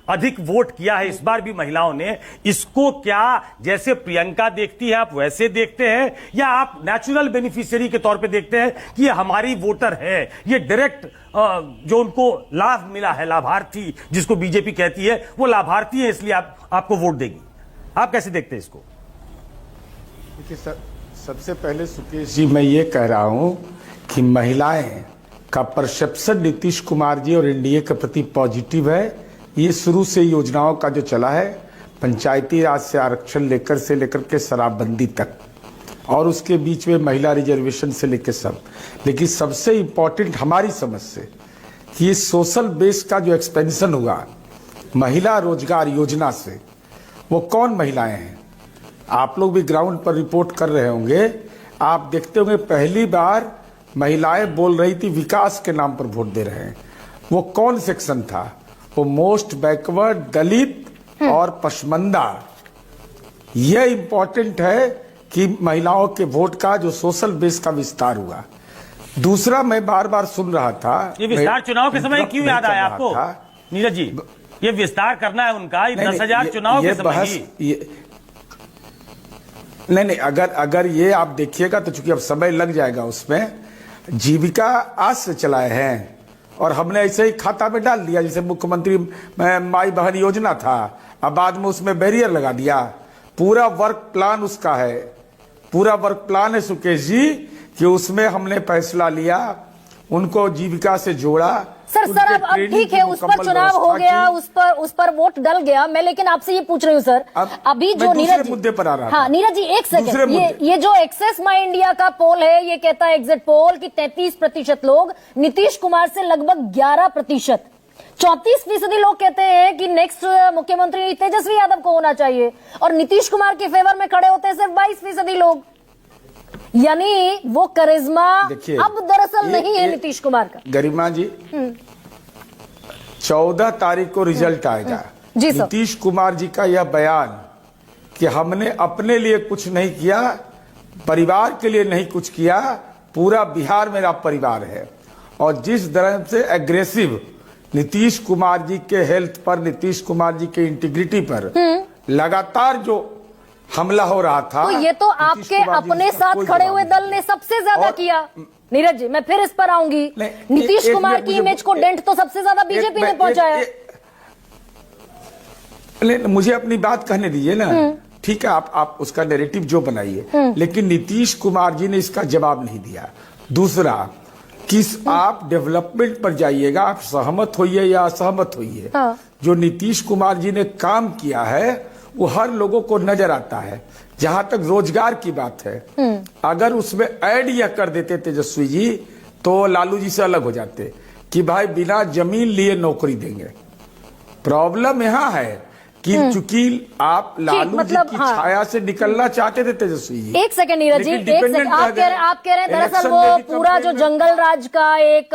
अधिक वोट किया है इस बार भी महिलाओं ने, इसको क्या जैसे प्रियंका देखती है आप वैसे देखते हैं, या आप नेचुरल बेनिफिशियरी के तौर पे देखते हैं कि ये हमारी वोटर है, ये डायरेक्ट जो उनको लाभ मिला है, लाभार्थी जिसको बीजेपी कहती है, वो लाभार्थी है इसलिए आपको वोट देगी? आप कैसे देखते हैं इसको? देखिए सबसे पहले सुकेश जी, मैं ये कह रहा हूं कि महिलाएं का परसेप्शन नीतीश कुमार जी और एनडीए के प्रति पॉजिटिव है। ये शुरू से योजनाओं का जो चला है, पंचायती राज से आरक्षण लेकर के शराबबंदी तक, और उसके बीच में महिला रिजर्वेशन से लेकर सब। लेकिन सबसे इम्पोर्टेंट हमारी समझ से कि ये सोशल बेस का जो एक्सपेंशन हुआ महिला रोजगार योजना से, वो कौन महिलाएं हैं? आप लोग भी ग्राउंड पर रिपोर्ट कर रहे होंगे, आप देखते होंगे पहली बार महिलाएं बोल रही थी विकास के नाम पर वोट दे रहे हैं। वो कौन सेक्शन था? वो मोस्ट बैकवर्ड, दलित और पशमंदा। यह इंपॉर्टेंट है कि महिलाओं के वोट का जो सोशल बेस का विस्तार हुआ। दूसरा, मैं बार बार सुन रहा था, ये विस्तार चुनाव के समय क्यों याद आया आपको नीरज जी? ये विस्तार करना है उनका 10,000 चुनाव के समय ही। नहीं, अगर ये आप देखिएगा तो चूंकि अब समय लग जाएगा, उसमें जीविका आज से चलाए हैं और हमने ऐसे ही खाता में डाल दिया, जैसे मुख्यमंत्री माई बहन योजना था, अब बाद में उसमें बैरियर लगा दिया। पूरा वर्क प्लान उसका है, पूरा वर्क प्लान है सुकेश जी, कि उसमें हमने फैसला लिया, उनको जीविका से जोड़ा। सर अब ठीक है, उस पर चुनाव हो गया, उस पर वोट डल गया। मैं लेकिन आपसे ये पूछ रही हूँ सर, अभी जो नीरज मुद्दे पर आ रहा, हाँ नीरज जी एक सेकंड, ये जो एक्सेस माई इंडिया का पोल है, ये कहता है एग्जिट पोल कि 33% लोग नीतीश कुमार से लगभग 11%, 34% लोग कहते हैं कि नेक्स्ट मुख्यमंत्री तेजस्वी यादव को होना चाहिए, और नीतीश कुमार के फेवर में खड़े होते हैं सिर्फ 22% लोग। यानी वो करिश्मा अब दरअसल नहीं है नीतीश कुमार का। गरिमा जी, 14 तारीख को रिजल्ट आएगा। नीतीश कुमार जी का यह बयान कि हमने अपने लिए कुछ नहीं किया, परिवार के लिए नहीं कुछ किया, पूरा बिहार मेरा परिवार है, और जिस तरह से एग्रेसिव नीतीश कुमार जी के हेल्थ पर, नीतीश कुमार जी के इंटीग्रिटी पर लगातार जो हमला हो रहा था, तो ये तो आपके अपने साथ खड़े हुए दल ने सबसे ज्यादा किया। नीरज जी, मैं फिर इस पर आऊंगी। नीतीश कुमार की इमेज को डेंट तो सबसे ज्यादा बीजेपी ने पहुंचाया। मुझे अपनी बात कहने दीजिए ना, ठीक है, आप उसका नैरेटिव जो बनाइए, लेकिन नीतीश कुमार जी ने इसका जवाब नहीं दिया। दूसरा, किस आप डेवलपमेंट पर जाइएगा, आप सहमत होइए या असहमत होइए, जो नीतीश कुमार जी ने काम किया है वो हर लोगों को नजर आता है। जहां तक रोजगार की बात है, अगर उसमें ऐड यह कर देते तेजस्वी जी, तो लालू जी से अलग हो जाते कि भाई बिना जमीन लिए नौकरी देंगे। प्रॉब्लम यहां है कि चूंकि आप लालू जी की छाया से निकलना चाहते थे तेजस्वी जी। एक सेकंड नीरज जी, एक सेकंड, आप कह रहे हैं दरअसल वो पूरा जो जंगल राज का एक